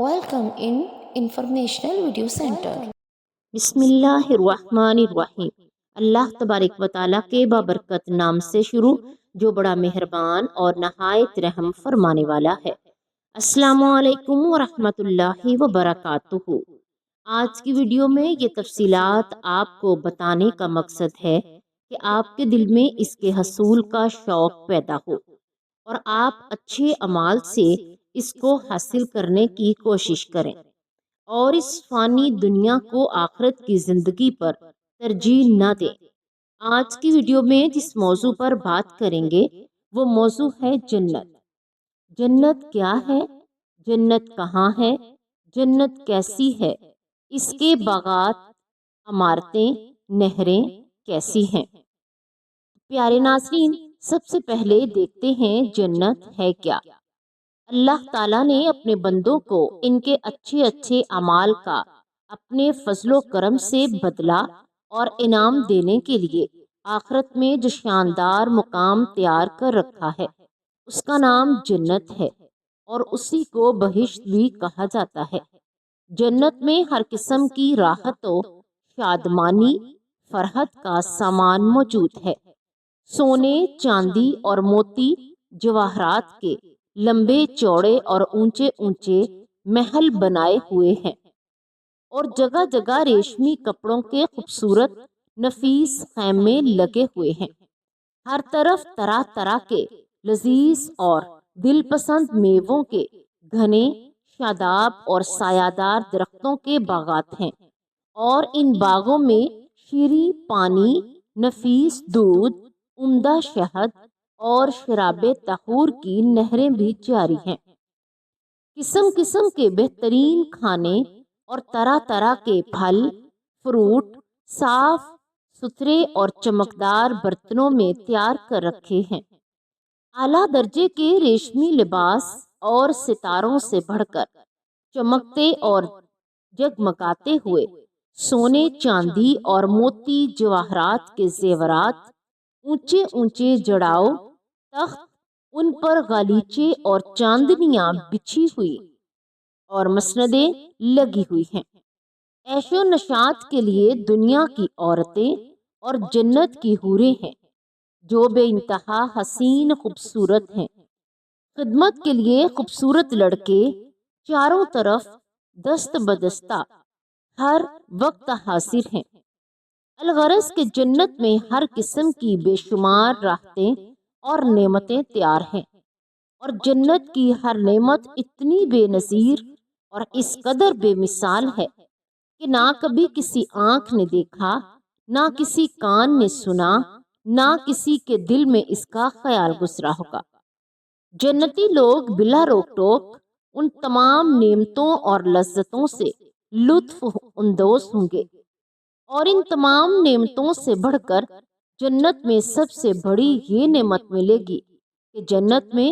Welcome in Informational Video Center. بسم اللہ الرحمن الرحیم۔ اللہ تبارک و تعالیٰ کے بابرکت نام سے شروع جو بڑا مہربان اور نہایت رحم فرمانے والا ہے۔ السلام علیکم ورحمۃ اللہ وبرکاتہ۔ آج کی ویڈیو میں یہ تفصیلات آپ کو بتانے کا مقصد ہے کہ آپ کے دل میں اس کے حصول کا شوق پیدا ہو اور آپ اچھے اعمال سے اس کو حاصل کرنے کی کوشش کریں اور اس فانی دنیا کو آخرت کی زندگی پر ترجیح نہ دیں۔ آج کی ویڈیو میں جس موضوع پر بات کریں گے وہ موضوع ہے جنت۔ جنت کیا ہے؟ جنت کہاں ہے؟ جنت کیسی ہے؟ اس کے باغات، عمارتیں، نہریں کیسی ہیں؟ پیارے ناظرین، سب سے پہلے دیکھتے ہیں جنت ہے کیا۔ اللہ تعالیٰ نے اپنے بندوں کو ان کے اچھے اچھے اعمال کا اپنے فضل و کرم سے بدلہ اور انعام دینے کے لیے آخرت میں جو شاندار مقام تیار کر رکھا ہے اس کا نام جنت ہے، اور اسی کو بہشت بھی کہا جاتا ہے۔ جنت میں ہر قسم کی راحت و شادمانی، فرحت کا سامان موجود ہے۔ سونے، چاندی اور موتی جواہرات کے لمبے چوڑے اور اونچے اونچے محل بنائے ہوئے ہیں، اور جگہ جگہ ریشمی کپڑوں کے خوبصورت نفیس خیمے لگے ہوئے ہیں۔ ہر طرف طرح طرح کے لذیذ اور دل پسند میووں کے گھنے، شاداب اور سایہ دار درختوں کے باغات ہیں، اور ان باغوں میں شیریں پانی، نفیس دودھ، عمدہ شہد اور شراب طہور کی نہریں بھی جاری ہیں۔ قسم قسم کے بہترین کھانے اور طرح طرح کے پھل، فروٹ صاف ستھرے اور چمکدار برتنوں میں تیار کر رکھے ہیں۔ اعلیٰ درجے کے ریشمی لباس اور ستاروں سے بڑھ کر چمکتے اور جگمگاتے ہوئے سونے، چاندی اور موتی جواہرات کے زیورات، اونچے اونچے جڑاؤ تخت، ان پر غالیچے اور چاندنیاں بچھی ہوئی اور مسندیں لگی ہوئی ہیں۔ عیش و نشاط کے لیے دنیا کی عورتیں اور جنت کی حوریں ہیں جو بے انتہا حسین خوبصورت ہیں۔ خدمت کے لیے خوبصورت لڑکے چاروں طرف دست بدستہ ہر وقت حاضر ہیں۔ الغرض کہ جنت میں ہر قسم کی بے شمار راحتیں اور نعمتیں تیار ہیں، اور جنت کی ہر نعمت اتنی بے نظیر اور اس قدر بے مثال ہے کہ نہ کبھی کسی آنکھ نے دیکھا، نہ کسی کان نے سنا، نہ کسی کے دل میں اس کا خیال گزرا ہوگا۔ جنتی لوگ بلا روک ٹوک ان تمام نعمتوں اور لذتوں سے لطف اندوز ہوں گے، اور ان تمام نعمتوں سے بڑھ کر جنت میں سب سے بڑی یہ نعمت ملے گی کہ جنت میں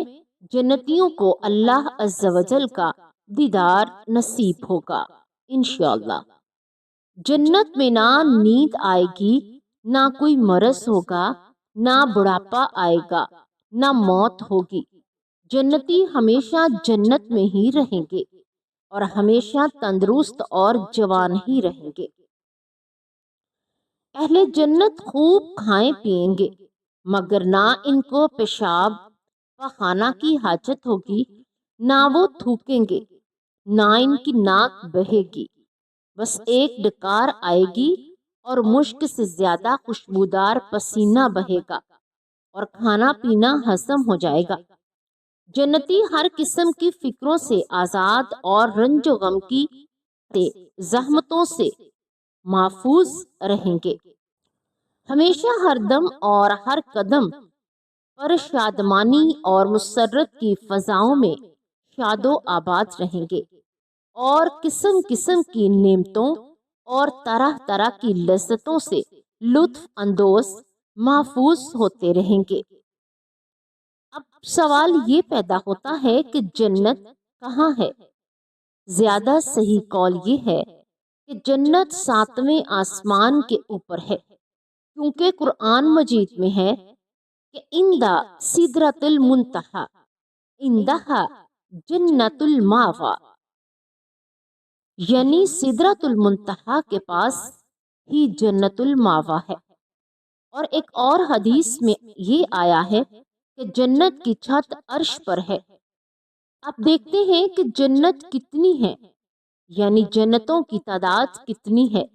جنتیوں کو اللہ عز و جل کا دیدار نصیب ہوگا انشاءاللہ۔ جنت میں نہ نیند آئے گی، نہ کوئی مرض ہوگا، نہ بڑھاپا آئے گا، نہ موت ہوگی۔ جنتی ہمیشہ جنت میں ہی رہیں گے اور ہمیشہ تندرست اور جوان ہی رہیں گے۔ اہل جنت خوب کھائیں پئیں گے، مگر نہ ان کو پیشاب پخانہ کی حاجت ہوگی، نہ وہ تھوکیں گے، نہ ان کی ناک بہے گی۔ بس ایک ڈکار آئے گی اور مشک سے زیادہ خوشبودار پسینہ بہے گا اور کھانا پینا ہضم ہو جائے گا۔ جنتی ہر قسم کی فکروں سے آزاد اور رنج و غم کی زحمتوں سے محفوظ رہیں گے۔ ہمیشہ ہر دم اور ہر قدم پر شادمانی اور مسرت کی فضاؤں میں شاد و آباد رہیں گے، اور قسم قسم کی نعمتوں اور طرح طرح کی لذتوں سے لطف اندوز محفوظ ہوتے رہیں گے۔ اب سوال یہ پیدا ہوتا ہے کہ جنت کہاں ہے؟ زیادہ صحیح قول یہ ہے کہ جنت 7ویں آسمان کے اوپر ہے، کیونکہ قرآن مجید میں ہے کہ عند سدرۃ المنتہی عندہا جنت الماویٰ، یعنی سدرۃ المنتہا کے پاس ہی جنت الماوا ہے۔ اور ایک اور حدیث میں یہ آیا ہے کہ جنت کی چھت عرش پر ہے۔ آپ دیکھتے ہیں کہ جنت کتنی ہے، یعنی جنتوں کی تعداد کتنی ہے؟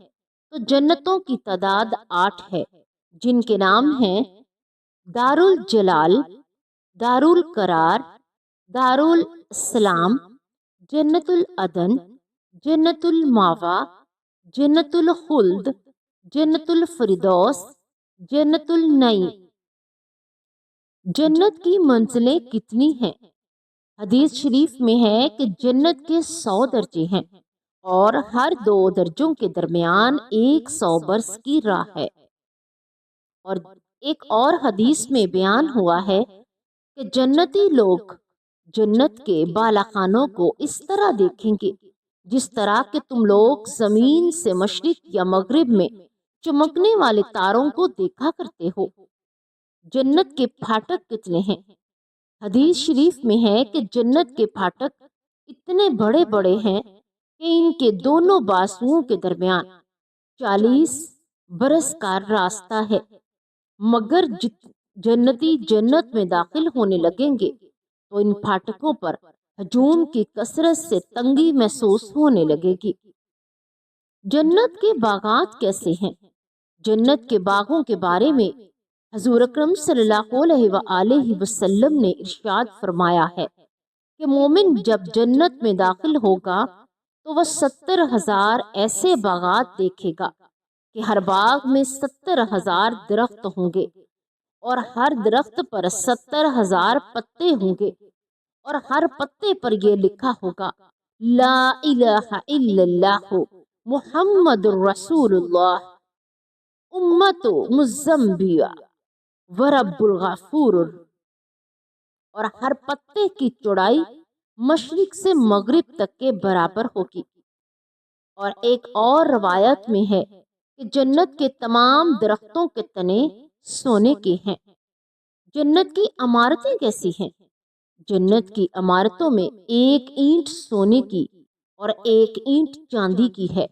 تو جنتوں کی تعداد 8 ہے، جن کے نام ہیں دار الجلال، دار القرار، دار السلام، جنت العدن، جنت الماوا، جنت الخلد، جنت الفردوس، جنت النعیم۔ جنت کی منزلیں کتنی ہیں؟ حدیث شریف میں ہے کہ جنت کے 100 درجے ہیں اور ہر 2 درجوں کے درمیان 100 برس کی راہ ہے۔ اور ایک اور حدیث میں بیان ہوا ہے کہ جنتی لوگ جنت کے بالا خانوں کو اس طرح دیکھیں گے جس طرح کہ تم لوگ زمین سے مشرق یا مغرب میں چمکنے والے تاروں کو دیکھا کرتے ہو۔ جنت کے پھاٹک کتنے ہیں؟ حدیث شریف میں ہے کہ جنت کے پھاٹک اتنے بڑے بڑے ہیں کہ ان کے دونوں بازوؤں کے درمیان 40 برس کا راستہ ہے، مگر جنتی جنت میں داخل ہونے لگیں گے تو ان پھاٹکوں پر ہجوم کی کثرت سے تنگی محسوس ہونے لگے گی۔ جنت کے باغات کیسے ہیں؟ جنت کے باغوں کے بارے میں حضور اکرم صلی اللہ علیہ وآلہ وسلم نے ارشاد فرمایا ہے کہ مومن جب جنت میں داخل ہوگا تو وہ 70,000 ایسے باغات دیکھے گا کہ ہر باغ میں 70,000 درخت ہوں گے اور ہر درخت پر 70,000 پتے ہوں گے، اور ہر پتے پر یہ لکھا ہوگا لا الہ الا اللہ محمد رسول اللہ امت مزمبیہ ورب الغفور۔ اور ہر پتے کی چوڑائی مشرق سے مغرب تک کے برابر ہوگی۔ اور ایک اور روایت میں ہے کہ جنت کے تمام درختوں کے تنے سونے کے ہیں۔ جنت کی عمارتیں کیسی ہیں؟ جنت کی عمارتوں میں 1 اینٹ سونے کی اور 1 اینٹ چاندی کی ہے،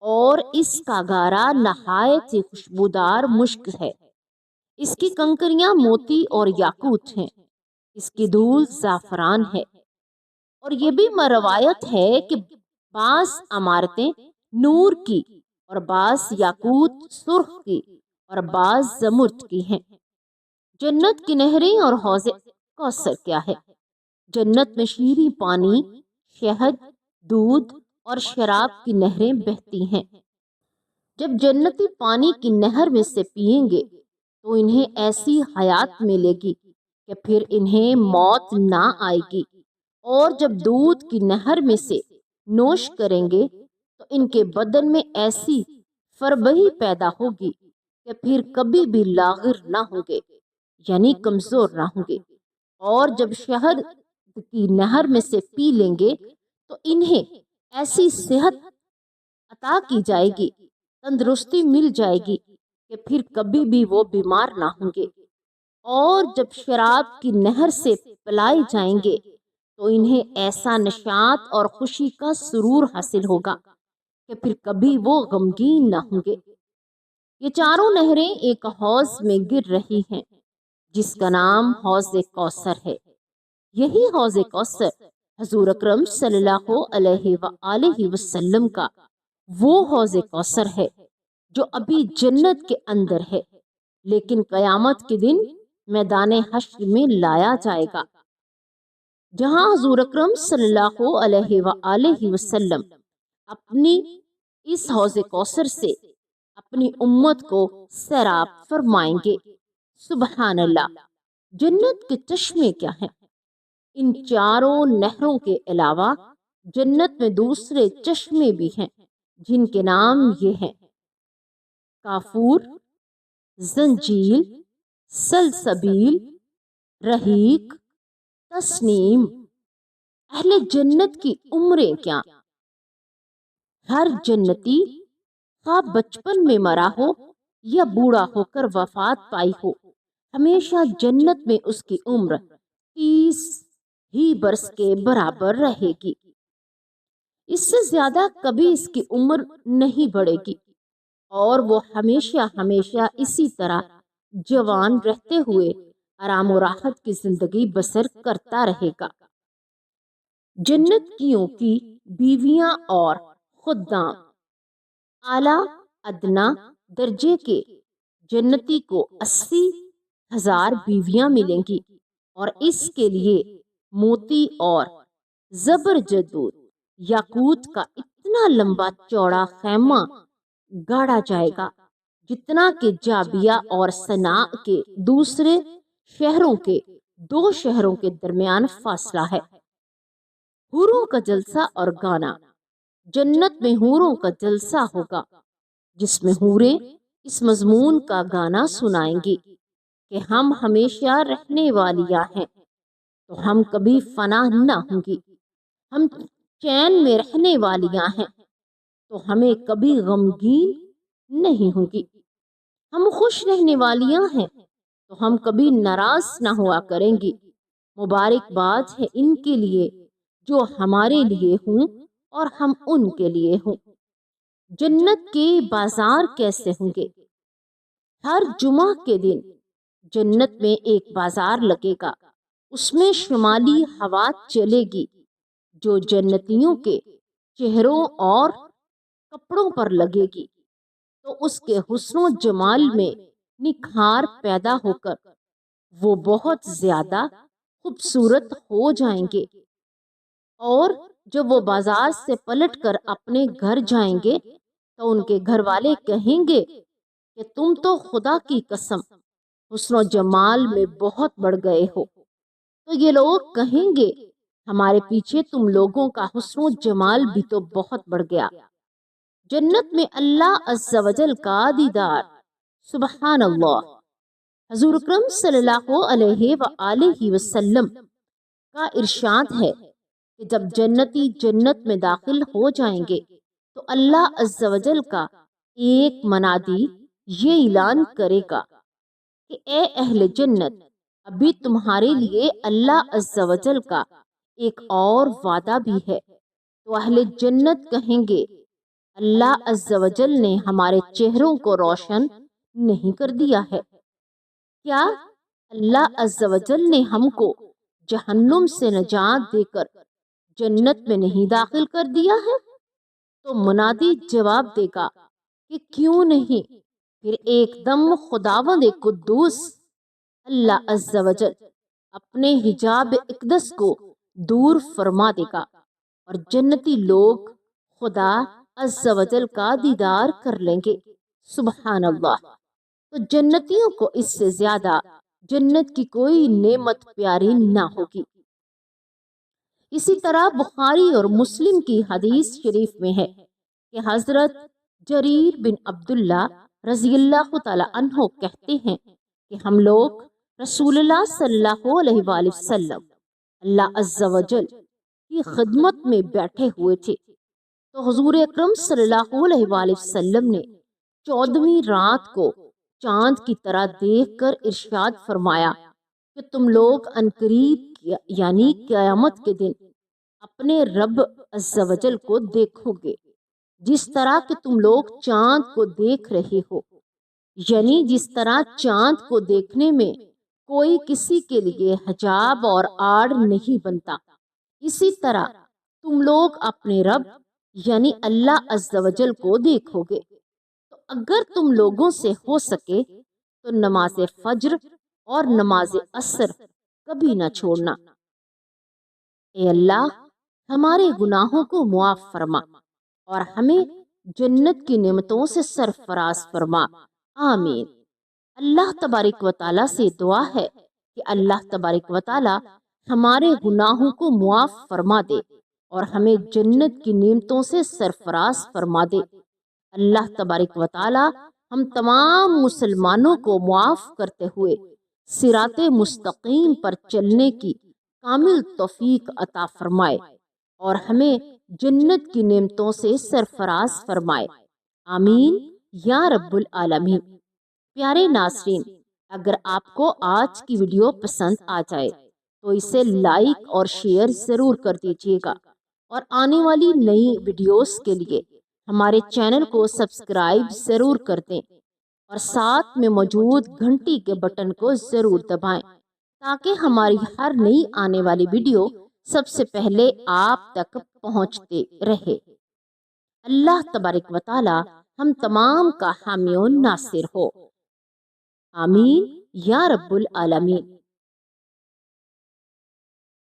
اور اس کا گارا نہایت ہی خوشبودار مشک ہے۔ اس کی کنکریاں موتی اور یاقوت ہیں، اس کی دھول زعفران ہے۔ اور یہ بھی روایت ہے کہ بعض عمارتیں نور کی اور بعض یاقوت سرخ کی اور بعض زمرد کی ہیں۔ جنت کی نہریں اور حوض کوثر کیا ہے؟ جنت میں شیریں پانی، شہد، دودھ اور شراب کی نہریں بہتی ہیں۔ جب جنتی پانی کی نہر میں سے پئیں گے تو انہیں ایسی حیات ملے گی کہ پھر انہیں موت نہ آئے گی، اور جب دودھ کی نہر میں سے نوش کریں گے تو ان کے بدن میں ایسی فربہی پیدا ہوگی کہ پھر کبھی بھی لاغر نہ ہوں گے، یعنی کمزور نہ ہوں گے۔ اور جب شہد کی نہر میں سے پی لیں گے تو انہیں ایسی صحت عطا کی جائے گی، تندرستی مل جائے گی کہ پھر کبھی بھی وہ بیمار نہ ہوں گے۔ اور جب شراب کی نہر سے پلائے جائیں گے تو انہیں ایسا نشاط اور خوشی کا سرور حاصل ہوگا کہ پھر کبھی وہ غمگین نہ ہوں گے۔ یہ چاروں نہریں ایک حوض میں گر رہی ہیں جس کا نام حوض کوثر ہے۔ یہی حوض کوثر حضور اکرم صلی اللہ علیہ وآلہ وسلم کا وہ حوض کوثر ہے جو ابھی جنت کے اندر ہے، لیکن قیامت کے دن میدان حشر میں لایا جائے گا، جہاں حضور اکرم صلی اللہ علیہ وآلہ وسلم اپنی اس حوض کوثر سے اپنی امت کو سیراب فرمائیں گے۔ سبحان اللہ! جنت کے چشمے کیا ہیں؟ ان چاروں نہروں کے علاوہ جنت میں دوسرے چشمے بھی ہیں جن کے نام یہ ہیں کافور، زنجیل، سلسبیل، رحیق، تسنیم۔ اہل جنت کی عمریں کیا! ہر جنتی خواہ بچپن میں مرا ہو یا بوڑھا ہو کر وفات پائی ہو، ہمیشہ جنت میں اس کی عمر 30 ہی برس کے برابر رہے گی۔ اس سے زیادہ کبھی اس کی عمر نہیں بڑھے گی اور وہ ہمیشہ ہمیشہ اسی طرح جوان رہتے ہوئے آرام و راحت کی زندگی بسر کرتا رہے گا۔ جنتیوں کی بیویاں اور خدام، اعلیٰ ادنا درجے کے جنتی کو 80,000 بیویاں ملیں گی اور اس کے لیے موتی اور زبرجدود یاقوت کا اتنا لمبا چوڑا خیمہ گاڑا جائے گا جتنا کہ جابیہ اور صناء کے دوسرے شہروں کے 2 شہروں کے درمیان فاصلہ ہے۔ حوروں کا جلسہ اور گانا، جنت میں حوروں کا جلسہ ہوگا جس میں حوریں اس مضمون کا گانا سنائیں گی کہ ہم ہمیشہ رہنے والیاں ہیں تو ہم کبھی فنا نہ ہوں گی، ہم چین میں رہنے والیاں ہیں تو ہمیں کبھی غمگین نہیں ہوں گی، ہم خوش رہنے والیاں ہیں تو ہم کبھی ناراض نہ ہوا کریں گی۔ مبارکباد ہے ان کے لیے جو ہمارے لیے ہوں اور ہم ان کے لیے ہوں۔ جنت کے بازار کیسے ہوں گے؟ ہر جمعہ کے دن جنت میں ایک بازار لگے گا، اس میں شمالی ہوا چلے گی جو جنتیوں کے چہروں اور کپڑوں پر لگے گی تو اس کے حسن و جمال میں نکھار پیدا ہو کر وہ بہت زیادہ خوبصورت ہو جائیں گے، اور جب وہ بازار سے پلٹ کر اپنے گھر جائیں گے تو ان کے گھر والے کہیں گے کہ تم تو خدا کی قسم حسن و جمال میں بہت بڑھ گئے ہو، تو یہ لوگ کہیں گے ہمارے پیچھے تم لوگوں کا حسن و جمال بھی تو بہت بڑھ گیا۔ جنت میں اللہ عز و جل کا دیدار، سبحان اللہ۔ حضور اکرم صلی اللہ علیہ وآلہ وسلم کا ارشاد ہے کہ جب جنتی جنت میں داخل ہو جائیں گے تو اللہ عز و جل کا ایک منادی یہ اعلان کرے گا کہ اے اہل جنت، ابھی تمہارے لیے اللہ عز و جل کا ایک اور وعدہ بھی ہے۔ تو اہل جنت کہیں گے اللہ عز و جل نے ہمارے چہروں کو روشن نہیں کر دیا ہے؟ کیا اللہ عز و جل نے ہم کو جہنم سے نجات دے کر جنت میں نہیں داخل کر دیا ہے؟ تو منادی جواب دے گا کہ کیوں نہیں۔ پھر ایک دم خداوند قدوس اللہ عز و جل اپنے حجاب اقدس کو دور فرما دے گا اور جنتی لوگ خدا عز و جل کا دیدار کر لیں گے، سبحان اللہ۔ تو جنتیوں کو اس سے زیادہ جنت کی کوئی نعمت پیاری نہ ہوگی۔ اسی طرح بخاری اور مسلم کی حدیث شریف میں ہے کہ حضرت جریر بن عبداللہ رضی اللہ تعالی عنہ کہتے ہیں کہ ہم لوگ رسول اللہ صلی اللہ علیہ وآلہ وسلم اللہ عز و جل کی خدمت میں بیٹھے ہوئے تھے تو حضور اکرم صلی اللہ علیہ وآلہ وسلم نے 14ویں رات کو چاند کی طرح دیکھ کر ارشاد فرمایا کہ تم لوگ عنقریب یعنی قیامت کے دن اپنے رب عز و جل کو دیکھو گے جس طرح کہ تم لوگ چاند کو دیکھ رہے ہو، یعنی جس طرح چاند کو دیکھنے میں کوئی کسی کے لیے حجاب اور آڑ نہیں بنتا، اسی طرح تم لوگ اپنے رب یعنی اللہ عز و جل کو دیکھو گے۔ تو اگر تم لوگوں سے ہو سکے تو نماز فجر اور نماز عصر کبھی نہ چھوڑنا۔ اے اللہ، ہمارے گناہوں کو معاف فرما اور ہمیں جنت کی نعمتوں سے سرفراز فرما، آمین۔ اللہ تبارک و تعالیٰ سے دعا ہے کہ اللہ تبارک و تعالیٰ ہمارے گناہوں کو معاف فرما دے اور ہمیں جنت کی نعمتوں سے سرفراز فرما دے۔ اللہ تبارک و تعالیٰ ہم تمام مسلمانوں کو معاف کرتے ہوئے صراط مستقیم پر چلنے کی کامل توفیق عطا فرمائے اور ہمیں جنت کی نعمتوں سے سرفراز فرمائے، آمین یا رب العالمین۔ پیارے ناظرین، اگر آپ کو آج کی ویڈیو پسند آ جائے تو اسے لائک اور شیئر ضرور کر دیجیے گا اور آنے والی نئی ویڈیوز کے لیے ہمارے چینل کو سبسکرائب ضرور کر دیں اور ساتھ میں موجود گھنٹی کے بٹن کو ضرور دبائیں تاکہ ہماری ہر نئی آنے والی ویڈیو سب سے پہلے آپ تک پہنچتے رہے۔ اللہ تبارک و تعالی ہم تمام کا حامی و ناصر ہو، آمین یا رب العالمین۔